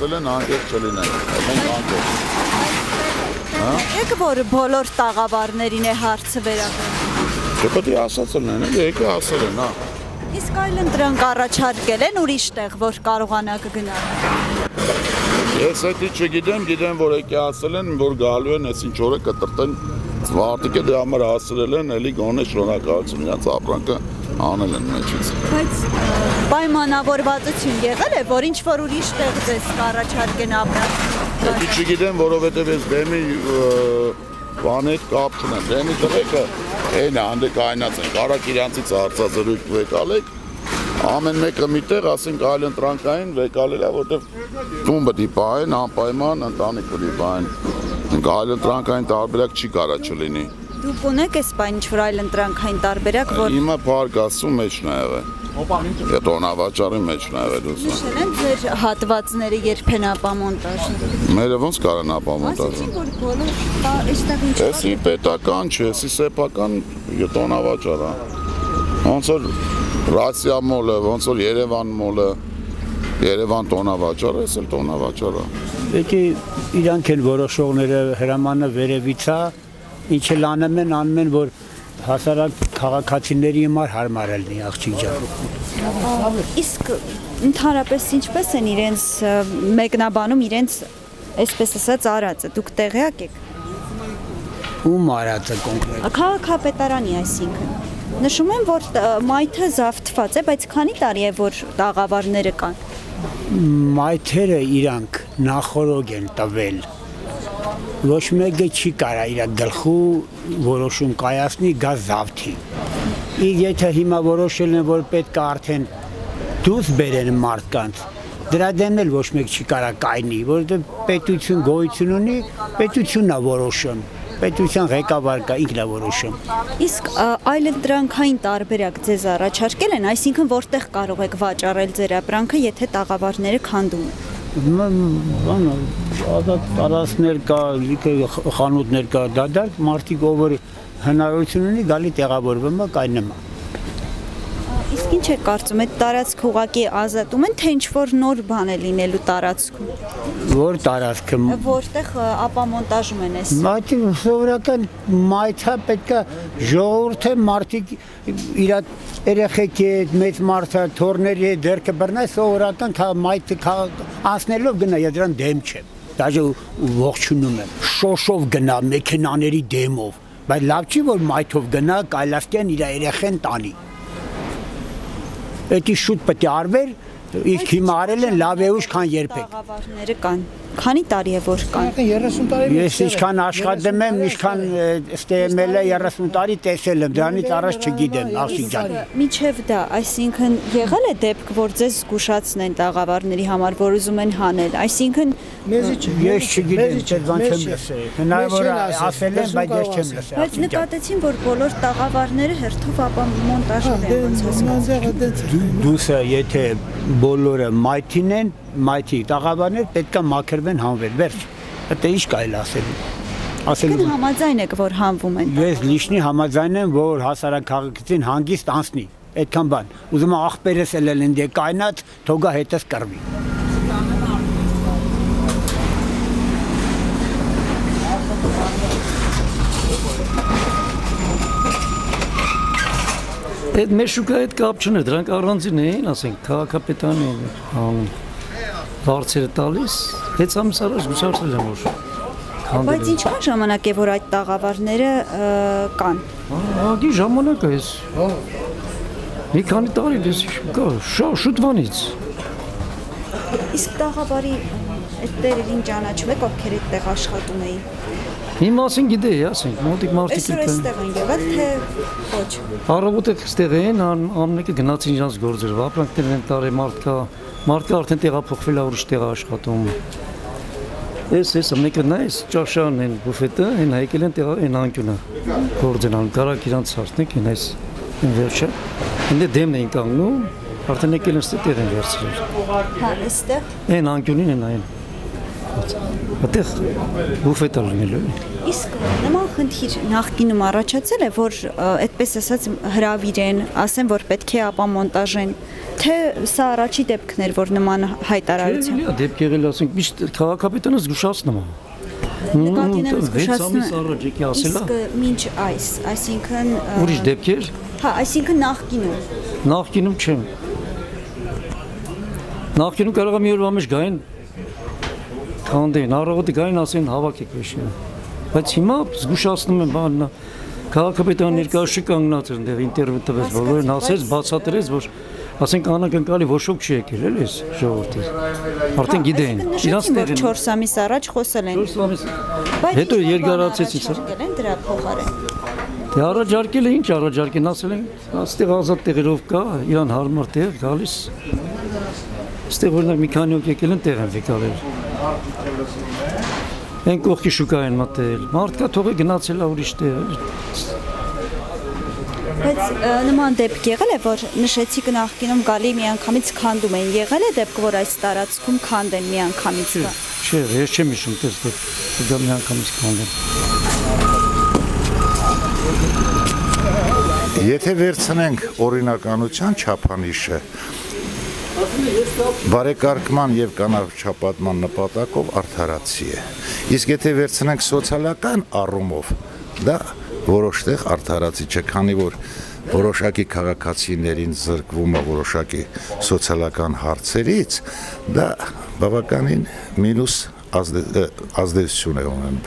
ասել են անկեղծ չլինենք, մենք անկեղծ։ Եկեք որ բոլոր տաղավարներին է հարցը վերաբերում։ Դե պետք է ասած լինեն, եկե ասել են, հա։ Իսկ այլ ընտրանք առաջարկել են ուրիշ տեղ, որ կարողանաք գնալ։ Ես էդի չգիտեմ, գիտեմ, որ եկե ասել են, որ գալու են, այս ինչ օրը կտրտեն Վարտիկը դե համար հասրել են, էլի գոնե շնորհակալություն իրաց ապրանքը անել են մեջից։ Բայց պայմանավորվածություն եղել է, որ ինչ-որ ուրիշ տեղ ձեզ կառաջարկեն ապրանք։ Էդի չգիտեմ, որովհետև ես բեմի բանի հետ կապ չունեմ, բեմի տղեկը այն է, հանդեկայնած են, կարակ իրանցից հարցազրույց վեկալեք, ամեն մեկը մի տեղ, ասենք այլ ընտրանքային վեկալել է, որտև տուն պետք է պահեն, անպայման ընտանիք պետք է պահեն։ Այլ ընտրանքային տարբերակ չի կարա չլինի։ Դուք ունեք այս բան ինչ-որ այլ ընտրանքային տարբերակ, որ Հիմա Փարգասու մեջն է եղել։ Տոնավաճառի մեջն է եղել ուսը։ Նշել են ձեր հատվածները երբեն ապամոնտաժը։ Մերը ոնց կարան ապամոնտաժը։ Ասեցին, որ բոլոր այստեղ ինչ Էսի պետական չէ, էսի սեփական տոնավաճառ է։ Ոնց որ Ռասիա մոլը, ոնց որ Երևան մոլը, Երևան տոնավաճառը, էս էլ տոնավաճառը։ Եկի իրանք են որոշողները հրամանը վերևից է, ինչը անում են, որ հասարակ քաղաքացիների համար հարմար լինի աղջիկ ջան։ Իսկ ընդհանրապես ինչպես են իրենց մեկնաբանում իրենց այսպես ասած արածը, դուք տեղյակ եք։ Ում արածը կոնկրետ։ Քաղաքապետարանի այսինքն։ Նշում են, որ մայթը զավթված է, բայց քանի տարի է, որ տաղավարները կան։ Մայթերը իրանք նախորոք են տվել, ոչ մեկը չի կարա իր գլխու որոշում կայացնի գա զավթի։ Եթե հիմա որոշել են, որ պետք է արդեն դուրս բերեն մարդկանց, դրա դեմ էլ ոչ մեկ չի կարա կայնի, որովհետև պետություն գոյություն ունի, պետությունն է որոշում, պետության ղեկավար կա, ինքն է որոշում։ Իսկ այլ ընտրանքային տարբերակ ձեզ առաջարկել են, այսինքն որտեղ կարող եք վաճառել ձեր ապրանքը, եթե տաղավարները քանդում են։ Ազատ տարածքներ կա, խանութներ կա, դադար, մարդիկ ով որ հնարավորություն ունի, գալի տեղավորվում է, կայնում է։ Իսկ ինչ է կարծում, այդ տարածքը ուղղակի ազատում են, թե ինչ-որ նոր բան է լինելու տարածքում։ Որ տարածքը։ Որտեղ ապամոնտաժում են այս։ Մայթի սովորական մայթա պետք է ժողովուրդը մարդիկ իր երեխեքի հետ, մեծ մարդը, թորների հետ ձեռքը բռնա, սովորական մայթը անցնելով գնա, ես դրան դեմ չեմ։ Դաժե ողջունում եմ։ Շոշով գնա մեքենաների դեմով, բայց լավ չի որ մայթով գնա, կայլասկեն իր երեխեն տանի։ Էդի շուտ պետք է արվեր, իսկ հիմա արել են լավ է ուշ քան երբեք։ Տաղավարները կան։ Քանի տարի է որ կան։ 30 տարի։ Ես ինչքան աշխատում եմ, ինչքան ստեղել է 30 տարի տեսել եմ, դրանից առաջ չգիտեմ, աղջիկ ջան։ Միջև դա, այսինքն եղել է դեպք, որ ձեզ զգուշացնեն տաղավարների համար, որ ուզում են հանել, այսինքն ես չգիտեմ, այդ բան չեմ լսել։ Հնարավոր է ասել են, բայց ես չեմ լսել։ Բայց նկատեցին, որ բոլոր տաղավարները հերթով ապամոնտաժով են ոնց հասկացել։ Դուսը եթե բոլորը մայթին են, մայթի տաղավարներ պետք է մաքրվեն հանվեն, վերջ, դա ինչ կարելի ասել։ Դուք համաձայն եք, որ հանվում են։ Ես լիշնի համաձայն եմ, որ հասարակ քաղաքացին հանգիստ անցնի, այդքան բան։ Ուզում եմ աղբերս էլ են դե կայնած, թողա հետս կռվի։ Այդ մեր շուկայի հետ կապ չուներ, դրանք առանձին էին, ասենք, քաղաքապետարանի վարձերը տալիս, 6 ամիս առաջ զգուշացրել եմ որ։ Բայց ինչքան ժամանակ է, որ այդ տաղավարները կան։ Ահագի ժամանակ է էս։ Մի քանի տարի դες կա, շուտվանից։ Իսկ տաղավարի այդ տերերին ճանաչում եք, ովքեր այդտեղ աշխատում էին։ Իմ մասին գիտեի, ասենք, մոտիկ մարդիկ Այսօր այստեղ են եղել, թե ոչ։ Առավոտը այստեղ են, ամենը գնացին իրանց գործերով, ապրանքներն են տարել մարդկա արդեն տեղափոխվել է ուրիշ տեղ աշխատում։ Էս մեկը նայես, ճաշարն են բուֆետը, են հայկել են տեղը, են անկյունը գործ են անում, կարակ իրանց հարցնեք, են այս վերջը, ընդ դեմն էին կանգնում, արդեն եկել են ստեղ տեղ են վերցրել։ Հա, այստեղ։ Են անկյունին են այն։ կապված։ Այդտեղ բուֆետ է լինելու։ Իսկ նման խնդիր նախկինում առաջացել է, որ այդպես ասած հրավիրեն, ասեն, որ պետք է ապամոնտաժեն, թե սա առաջի դեպքն էր, որ նման հայտարարություն։ Դեպք եղել, ասենք, միշտ քաղաքապետարանը զգուշացնում է։ Նկատիները զգուշացնում ամիս առաջ եկի ասել է։ Իսկ մինչ այս, այսինքն Ուրիշ դեպքեր։ Հա, այսինքն նախկինում։ Նախկինում չեմ։ Նախկինում կարող է մի օրվա մեջ գային քանդեն, առավոտը գային ասեն հավաքեք վեշը։ Բայց հիմա զգուշացնում են բանն։ Քաղաքապետարան ներկայացուցիչ կանգնած էր այնտեղ ինտերվյու տվեց բոլորին, ասեց, բացատրեց, որ ասենք անակնկալի ոչ ոք չի եկել, էլի էս ժողովրդի։ Արդեն գիտեն։ Իրանց տեղին 4 ամիս առաջ խոսել են։ 4 ամիս։ Հետո երկարացեցին սա։ Եկել են դրա փոխարեն։ Դե առաջարկել է, ինչ առաջարկեն, ասել են, այստեղ ազատ տեղերով կա, իրան հարմար տեղ գալիս։ Այստեղ օրինակ մի քանի ոք եկել են տեղ են վեկալել։ Են կողքի շուկա են մտել։ Մարդկա թողը գնացել է ուրիշ տեղ։ Բայց նման դեպք եղել է, որ նշեցիք նախկինում գալի միանգամից քանդում են։ Եղել է դեպք, որ այս տարածքում քանդեն միանգամից։ Չէ, ես չեմ հիշում դες դեպք, դա միանգամից քանդեն։ Եթե վերցնենք օրինականության չափանիշը, բարեկարգման եւ կանաչապատման նպատակով արդարացի է։ Իսկ եթե վերցնենք սոցիալական առումով, դա որոշտեղ արդարացի չէ, քանի որ որոշակի քաղաքացիներին զրկվում է որոշակի սոցիալական հարցերից, դա բավականին մինուս ազդեցություն է ունենում։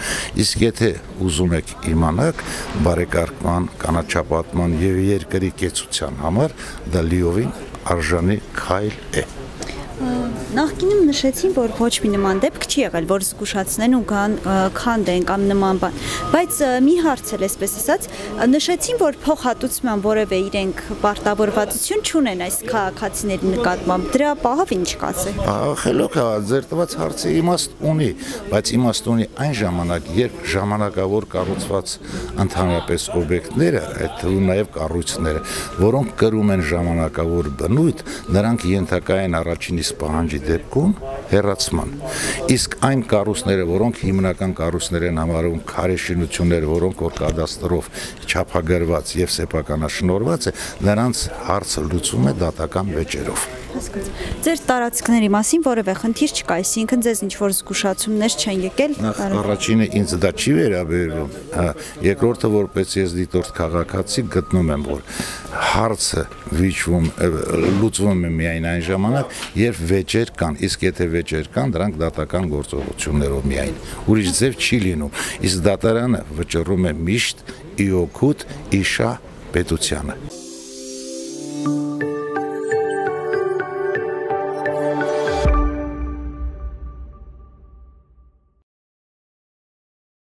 Իսկ եթե ուզում եք իմանաք բարեկարգման, կանաչապատման եւ երկրի կեցության համար, դա լիովին արժանի քայլ է։ Նախկինում նշեցին, որ ոչ մի նման դեպք չի եղել, որ զգուշացնեն ու քանդեն կամ նման բան։ Բայց մի հարց էլ էսպես ասած, նշեցին, որ փոխհատուցման որևէ իրենք պարտավորվածություն չունեն այս քաղաքացիների նկատմամբ։ Դրա պահով ինչ կասեք։ Խելոք է, ձեր տված հարցը իմաստ ունի, բայց իմաստ ունի այն ժամանակ, երբ ժամանակավոր կառուցված ընդհանրապես օբյեկտները, այդ թվում նաև կառույցները, որոնք կրում են ժամանակավոր բնույթ, նրանք ենթակա են առաջին իսկ պահանջի դեպքում հեռացման։ Իսկ այն կառույցները, որոնք հիմնական կառույցներ են համարվում քարե շինություններ, որոնք որ կադաստրով չափագրված եւ սեփականաշնորհված է, նրանց հարցը լուծում է դատական վեճերով։ Ձեր տարածքների մասին որևէ խնդիր չկա, այսինքն ձեզ ինչ որ զգուշացումներ չեն եկել։ Առաջինը ինձ դա չի վերաբերում, երկրորդը որպես ես դիտորդ քաղաքացի գտնում եմ, որ հարցը վիճվում, լուծվում է միայն այն ժամանակ, երբ վեճեր կան, իսկ եթե վեճեր կան, դրանք դատական գործողություններով միայն, ուրիշ ձև չի լինում, իսկ դատարանը վճռում է միշտ ի օգուտ իշա պետությանը։